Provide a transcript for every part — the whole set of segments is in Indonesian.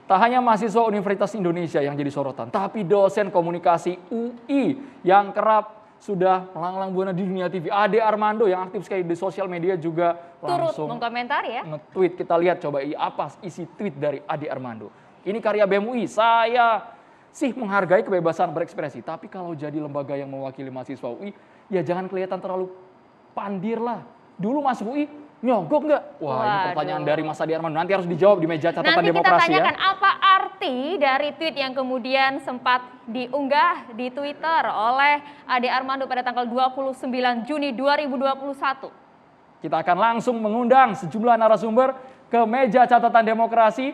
Tak hanya mahasiswa Universitas Indonesia yang jadi sorotan, tapi dosen komunikasi UI yang kerap sudah melanglang buana di dunia TV. Ade Armando yang aktif sekali di sosial media juga langsung mengkomentari ya. Nge-tweet. Kita lihat coba apa isi tweet dari Ade Armando. Ini karya BEM UI. Saya sih menghargai kebebasan berekspresi, tapi kalau jadi lembaga yang mewakili mahasiswa UI, ya jangan kelihatan terlalu pandir lah. Dulu masuk UI nyogok nggak? Wah, ini pertanyaan dari Mas Ade Armando. Nanti harus dijawab di meja catatan Nanti demokrasi ya. Nanti kita tanyakan apa arti dari tweet yang kemudian sempat diunggah di Twitter oleh Ade Armando pada tanggal 29 Juni 2021. Kita akan langsung mengundang sejumlah narasumber ke meja catatan demokrasi.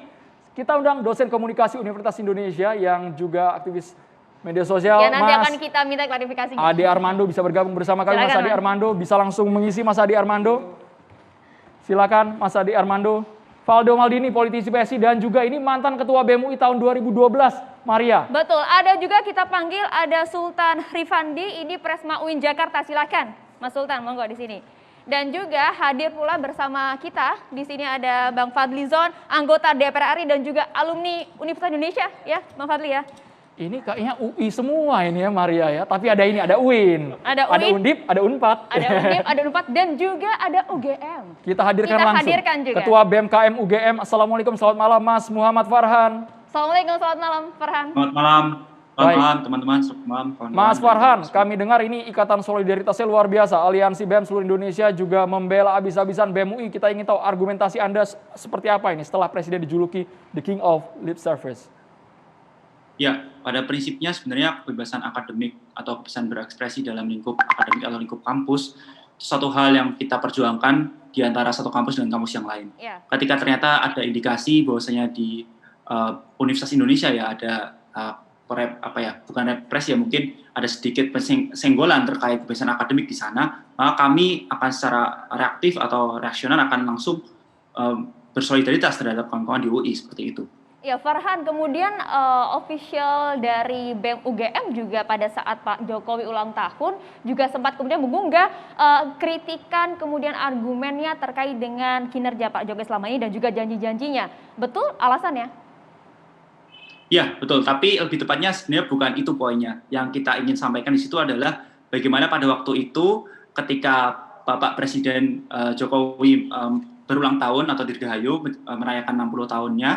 Kita undang dosen komunikasi Universitas Indonesia yang juga aktivis media sosial. Ya, nanti akan kita minta klarifikasi. Ade Armando bisa bergabung bersama kami. Mas Ade Armando bisa langsung mengisi. Mas Ade Armando. Silakan Mas Ade Armando. Valdo Maldini, politisi PSI dan juga ini mantan ketua BEM UI tahun 2012, Maria. Betul, ada juga kita panggil ada Sultan Rifandi, ini Presma UIN Jakarta. Silakan Mas Sultan, monggo di sini. Dan juga hadir pula bersama kita di sini ada Bang Fadlizon, anggota DPR RI dan juga alumni Universitas Indonesia ya, Bang Fadli ya. Ini kayaknya UI semua ini ya Maria ya, tapi ada ini, ada UIN, ada Undip, ada Unpad. Ada Undip, ada Unpad dan juga ada UGM. Kita hadirkan juga Ketua BMKM UGM. Assalamualaikum, selamat malam Mas Muhammad Farhan. Assalamualaikum, selamat malam Farhan. Selamat malam. Selamat malam teman-teman, selamat malam kawan-kawan. Mas Farhan, kami dengar ini ikatan solidaritasnya luar biasa. Aliansi BEM seluruh Indonesia juga membela habis-habisan BEM UI. Kita ingin tahu argumentasi Anda seperti apa ini setelah Presiden dijuluki the King of Lip Service. Ya, pada prinsipnya sebenarnya kebebasan akademik atau kebebasan berekspresi dalam lingkup akademik atau lingkup kampus itu satu hal yang kita perjuangkan di antara satu kampus dengan kampus yang lain. Yeah. Ketika ternyata ada indikasi bahwasanya di Universitas Indonesia ya ada bukan represi ya, mungkin ada sedikit senggolan terkait kebebasan akademik di sana, maka kami akan secara reaktif atau reaksional akan langsung bersolidaritas terhadap kawan-kawan di UI seperti itu. Ya Farhan, kemudian official dari BEM UGM juga pada saat Pak Jokowi ulang tahun juga sempat kemudian mengunggah kritikan kemudian argumennya terkait dengan kinerja Pak Jokowi selama ini dan juga janji-janjinya. Betul alasannya? Ya betul, tapi lebih tepatnya sebenarnya bukan itu poinnya. Yang kita ingin sampaikan di situ adalah bagaimana pada waktu itu ketika Bapak Presiden Jokowi berulang tahun atau Dirgahayu merayakan 60 tahunnya,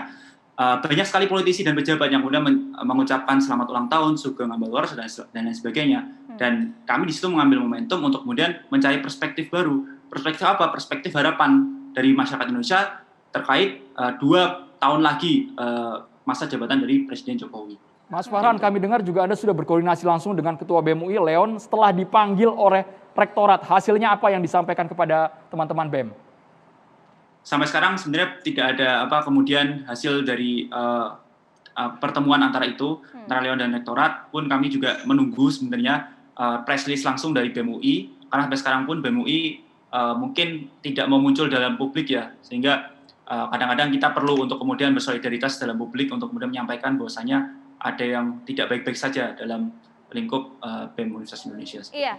banyak sekali politisi dan pejabat yang kemudian mengucapkan selamat ulang tahun, sugeng ambal waras dan lain sebagainya. Dan kami di situ mengambil momentum untuk kemudian mencari perspektif baru. Perspektif apa? Perspektif harapan dari masyarakat Indonesia terkait 2 tahun lagi masa jabatan dari Presiden Jokowi. Mas Farhan, kami dengar juga Anda sudah berkoordinasi langsung dengan Ketua BEM UI, Leon, setelah dipanggil oleh Rektorat. Hasilnya apa yang disampaikan kepada teman-teman BEM? Sampai sekarang sebenarnya tidak ada kemudian hasil dari pertemuan antara itu, antara Leon dan Rektorat, pun kami juga menunggu sebenarnya press release langsung dari BEM UI, karena sampai sekarang pun BEM UI mungkin tidak mau muncul dalam publik ya, sehingga kadang-kadang kita perlu untuk kemudian bersolidaritas dalam publik untuk kemudian menyampaikan bahwasanya ada yang tidak baik-baik saja dalam lingkup BEM Universitas Indonesia. Iya,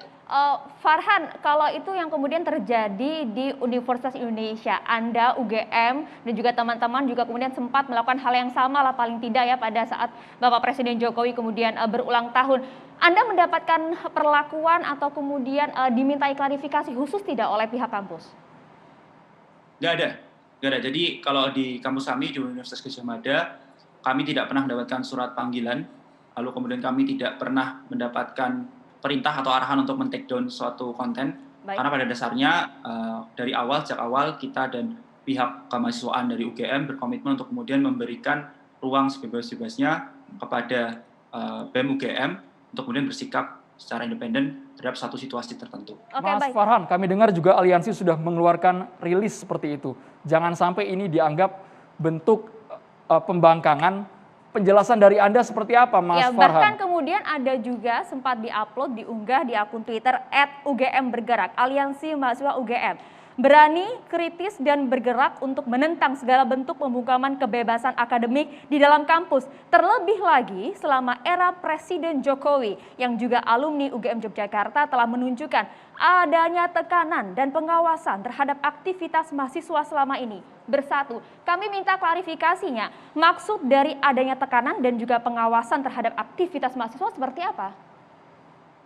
Farhan, kalau itu yang kemudian terjadi di Universitas Indonesia, Anda UGM dan juga teman-teman juga kemudian sempat melakukan hal yang sama lah paling tidak ya pada saat Bapak Presiden Jokowi kemudian berulang tahun. Anda mendapatkan perlakuan atau kemudian dimintai klarifikasi khusus tidak oleh pihak kampus? Nggak ada. Jadi kalau di kampus kami di Universitas Gadjah Mada, kami tidak pernah mendapatkan surat panggilan. Lalu kemudian kami tidak pernah mendapatkan perintah atau arahan untuk men-take down suatu konten. Baik. Karena pada dasarnya dari sejak awal kita dan pihak kemahasiswaan dari UGM berkomitmen untuk kemudian memberikan ruang sebebas-bebasnya kepada BEM UGM untuk kemudian bersikap secara independen terhadap satu situasi tertentu. Mas Farhan, kami dengar juga aliansi sudah mengeluarkan rilis seperti itu. Jangan sampai ini dianggap bentuk pembangkangan. Penjelasan dari Anda seperti apa, Mas Farhan? Bahkan kemudian ada juga sempat diunggah di akun Twitter @UGM Bergerak, Aliansi Mahasiswa UGM. berani, kritis, dan bergerak untuk menentang segala bentuk pembungkaman kebebasan akademik di dalam kampus. Terlebih lagi selama era Presiden Jokowi yang juga alumni UGM Yogyakarta telah menunjukkan adanya tekanan dan pengawasan terhadap aktivitas mahasiswa selama ini. Bersatu, kami minta klarifikasinya, maksud dari adanya tekanan dan juga pengawasan terhadap aktivitas mahasiswa seperti apa?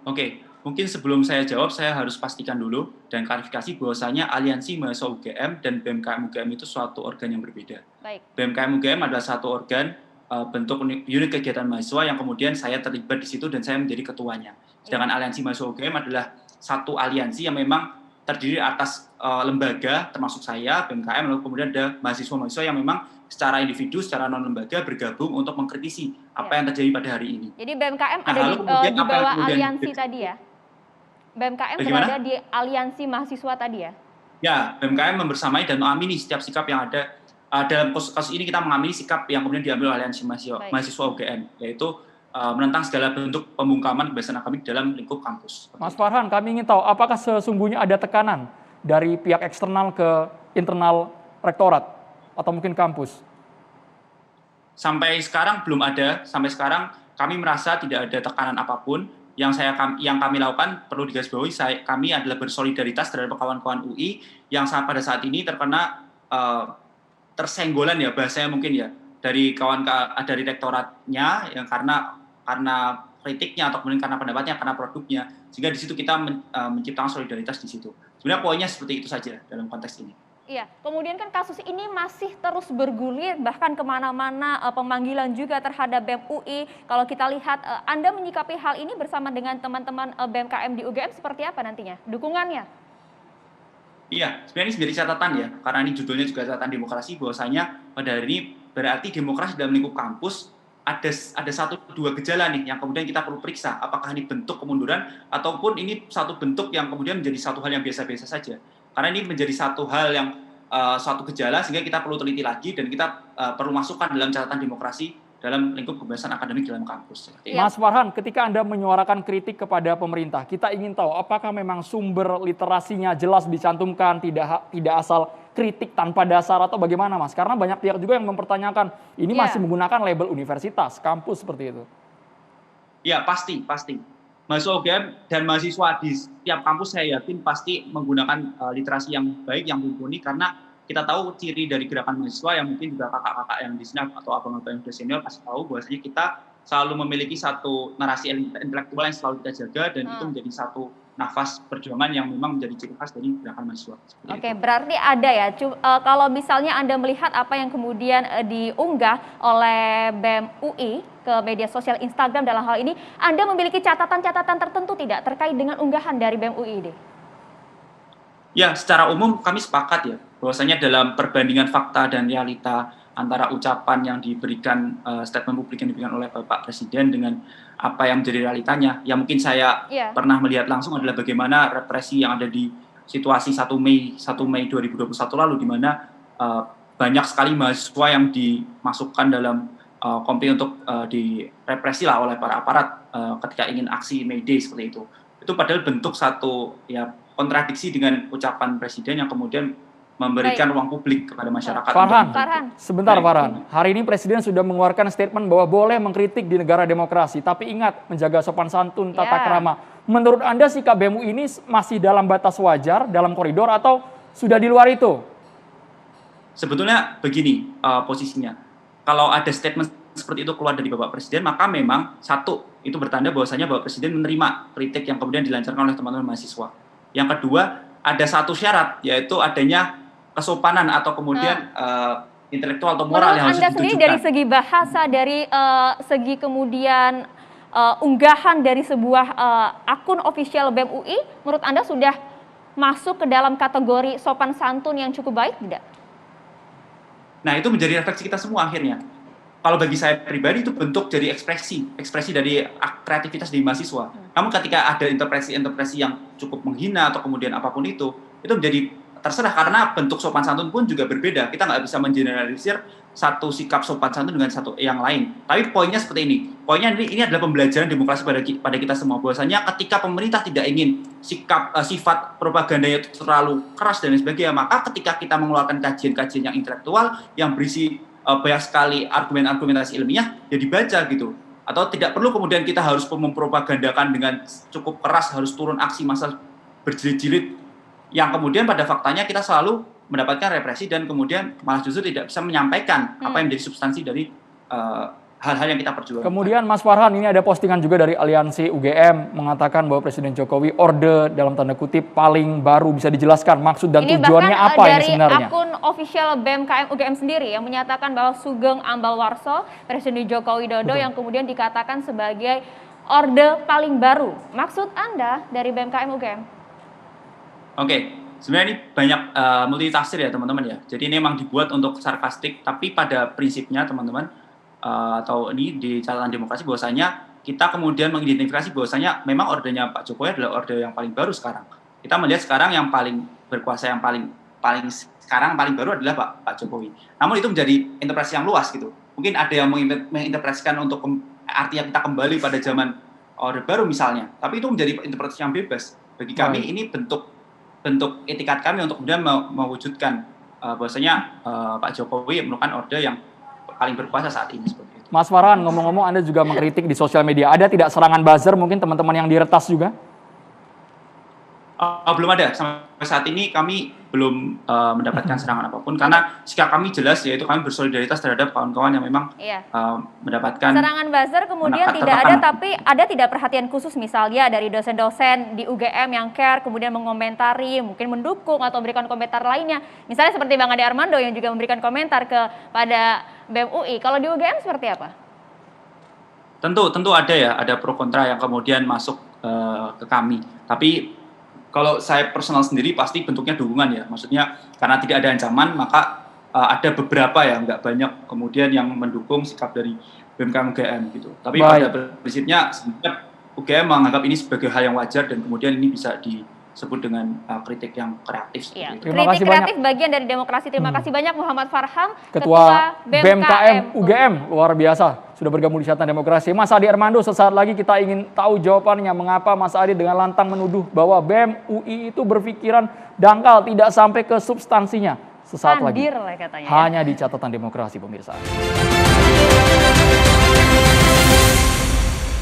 Oke, mungkin sebelum saya jawab, saya harus pastikan dulu dan klarifikasi bahwasanya Aliansi Mahasiswa UGM dan BMKM UGM itu suatu organ yang berbeda. Baik. BMKM UGM adalah satu organ bentuk unit kegiatan mahasiswa yang kemudian saya terlibat di situ dan saya menjadi ketuanya. Sedangkan Aliansi Mahasiswa UGM adalah satu aliansi yang memang terdiri atas lembaga, termasuk saya, BMKM, lalu kemudian ada mahasiswa-mahasiswa yang memang secara individu, secara non-lembaga bergabung untuk mengkritisi apa yang terjadi pada hari ini. Jadi BMKM Nah, ada lalu kemudian di apa yang bawah kemudian aliansi tadi ya? BMKM Bagaimana? berada di aliansi mahasiswa tadi ya? Ya, BMKM membersamai dan mengamini setiap sikap yang ada. Dalam kasus ini kita mengamini sikap yang kemudian diambil oleh aliansi mahasiswa UGM, yaitu menentang segala bentuk pembungkaman kebebasan akademik dalam lingkup kampus. Mas Farhan, kami ingin tahu apakah sesungguhnya ada tekanan dari pihak eksternal ke internal rektorat atau mungkin kampus? Sampai sekarang belum ada. Sampai sekarang kami merasa tidak ada tekanan apapun. Yang kami lakukan perlu digarisbawahi, kami adalah bersolidaritas terhadap kawan-kawan UI yang pada saat ini terkena tersenggolan ya bahasanya mungkin ya dari dari rektoratnya yang karena kritiknya atau kemudian karena pendapatnya, karena produknya, sehingga di situ kita menciptakan solidaritas di situ. Sebenarnya poinnya seperti itu saja dalam konteks ini. Iya, kemudian kan kasus ini masih terus bergulir, bahkan kemana-mana pemanggilan juga terhadap BEM UI. Kalau kita lihat, Anda menyikapi hal ini bersama dengan teman-teman BMKM di UGM seperti apa nantinya? Dukungannya? Iya, sebenarnya ini menjadi catatan ya, karena ini judulnya juga catatan demokrasi, bahwasanya pada hari ini berarti demokrasi dalam lingkup kampus ada satu dua gejala nih yang kemudian kita perlu periksa, apakah ini bentuk kemunduran ataupun ini satu bentuk yang kemudian menjadi satu hal yang biasa-biasa saja. Karena ini menjadi satu hal yang suatu gejala sehingga kita perlu teliti lagi dan kita perlu masukkan dalam catatan demokrasi dalam lingkup kebebasan akademik dalam kampus. Mas Farhan, ketika Anda menyuarakan kritik kepada pemerintah, kita ingin tahu apakah memang sumber literasinya jelas dicantumkan, tidak asal kritik tanpa dasar atau bagaimana, Mas? Karena banyak pihak juga yang mempertanyakan ini masih menggunakan label universitas, kampus seperti itu. Ya, pasti. Mahasiswa UGM dan mahasiswa di setiap kampus saya yakin pasti menggunakan literasi yang baik, yang mumpuni, karena kita tahu ciri dari gerakan mahasiswa yang mungkin juga kakak-kakak yang di sini atau abang-abang yang sudah senior pasti tahu bahwasanya kita selalu memiliki satu narasi intelektual yang selalu kita jaga dan itu menjadi satu nafas perjuangan yang memang menjadi ciri khas dari gerakan mahasiswa. Oke, berarti ada ya. Kalau misalnya Anda melihat apa yang kemudian diunggah oleh BEM UI ke media sosial Instagram dalam hal ini, Anda memiliki catatan-catatan tertentu tidak terkait dengan unggahan dari BEM UI ini? Ya, secara umum kami sepakat ya, bahwasanya dalam perbandingan fakta dan realita antara ucapan yang diberikan, statement publik yang diberikan oleh Bapak Presiden dengan apa yang menjadi realitanya, yang mungkin saya pernah melihat langsung adalah bagaimana represi yang ada di situasi 1 Mei 2021 lalu, di mana banyak sekali mahasiswa yang dimasukkan dalam kompi untuk direpresi lah oleh para aparat ketika ingin aksi May Day seperti itu. Itu padahal bentuk satu ya kontradiksi dengan ucapan Presiden yang kemudian memberikan ruang publik kepada masyarakat. Farhan, sebentar Farhan. Hari ini Presiden sudah mengeluarkan statement bahwa boleh mengkritik di negara demokrasi, tapi ingat menjaga sopan santun, tata krama. Menurut Anda sikap BEM UI ini masih dalam batas wajar, dalam koridor, atau sudah di luar itu? Sebetulnya begini posisinya. Kalau ada statement seperti itu keluar dari Bapak Presiden, maka memang satu, itu bertanda bahwasanya Bapak Presiden menerima kritik yang kemudian dilancarkan oleh teman-teman mahasiswa. Yang kedua, ada satu syarat, yaitu adanya kesopanan atau kemudian intelektual atau moral yang harus ditunjukkan. Menurut Anda sendiri dari segi bahasa, dari segi kemudian unggahan dari sebuah akun official BEM UI, menurut Anda sudah masuk ke dalam kategori sopan santun yang cukup baik tidak? Nah, itu menjadi refleksi kita semua akhirnya. Kalau bagi saya pribadi itu bentuk dari ekspresi dari kreativitas di mahasiswa. Namun ketika ada interpretasi yang cukup menghina atau kemudian apapun itu menjadi terserah, karena bentuk sopan santun pun juga berbeda. Kita nggak bisa mengeneralisir satu sikap sopan santun dengan satu yang lain. Tapi poinnya seperti ini. Poinnya ini adalah pembelajaran demokrasi pada kita semua. Bahwasanya ketika pemerintah tidak ingin sifat propagandanya itu terlalu keras dan sebagainya, maka ketika kita mengeluarkan kajian-kajian yang intelektual yang berisi banyak sekali argumentasi ilmiah, ya dibaca gitu. Atau tidak perlu kemudian kita harus mempropagandakan dengan cukup keras, harus turun aksi massa berjilid-jilid, yang kemudian pada faktanya kita selalu mendapatkan represi dan kemudian malah justru tidak bisa menyampaikan apa yang menjadi substansi dari hal-hal yang kita perjuangkan. Kemudian Mas Farhan, ini ada postingan juga dari Aliansi UGM mengatakan bahwa Presiden Jokowi orde dalam tanda kutip paling baru. Bisa dijelaskan maksud dan tujuannya apa ini sebenarnya? Ini akun official BMKM UGM sendiri yang menyatakan bahwa Sugeng Ambalwarso, Presiden Joko Widodo yang kemudian dikatakan sebagai orde paling baru. Maksud Anda dari BMKM UGM? Oke, sebenarnya ini banyak multitafsir ya teman-teman ya. Jadi ini memang dibuat untuk sarkastik, tapi pada prinsipnya teman-teman atau ini di catatan demokrasi bahwasanya kita kemudian mengidentifikasi bahwasanya memang ordenya Pak Jokowi adalah orde yang paling baru sekarang. Kita melihat sekarang yang paling berkuasa, yang paling sekarang paling baru adalah Pak Jokowi. Namun itu menjadi interpretasi yang luas gitu. Mungkin ada yang menginterpretasikan untuk artinya kita kembali pada zaman orde baru misalnya, tapi itu menjadi interpretasi yang bebas. Bagi kami ini bentuk etikat kami untuk kemudian mewujudkan bahwasanya Pak Jokowi merupakan orde yang paling berkuasa saat ini seperti itu. Mas Farhan, ngomong-ngomong Anda juga mengkritik di sosial media. Ada tidak serangan buzzer mungkin teman-teman yang diretas juga? Belum ada. Sampai saat ini kami belum mendapatkan serangan apapun karena sikap kami jelas, yaitu kami bersolidaritas terhadap kawan-kawan yang memang mendapatkan serangan buzzer kemudian tidak ada, tapi ada tidak perhatian khusus misalnya dari dosen-dosen di UGM yang care kemudian mengomentari, mungkin mendukung atau memberikan komentar lainnya. Misalnya seperti Bang Ade Armando yang juga memberikan komentar kepada BEM UI. Kalau di UGM seperti apa? Tentu ada ya, ada pro kontra yang kemudian masuk ke kami. Tapi kalau saya personal sendiri pasti bentuknya dukungan ya, maksudnya karena tidak ada ancaman maka ada beberapa ya, nggak banyak kemudian yang mendukung sikap dari BMKM UGM gitu. Tapi pada prinsipnya sebenarnya UGM menganggap ini sebagai hal yang wajar dan kemudian ini bisa disebut dengan kritik yang kreatif. Iya. Terima kasih kreatif banyak. Bagian dari demokrasi. Terima kasih banyak Muhammad Farhan, Ketua BMKM UGM, luar biasa. Sudah bergabung di Catatan Demokrasi. Mas Adi Armando, sesaat lagi kita ingin tahu jawabannya mengapa Mas Adi dengan lantang menuduh bahwa BEM UI itu berpikiran dangkal, tidak sampai ke substansinya. Sesaat lagi. Katanya, hanya di Catatan Demokrasi, pemirsa.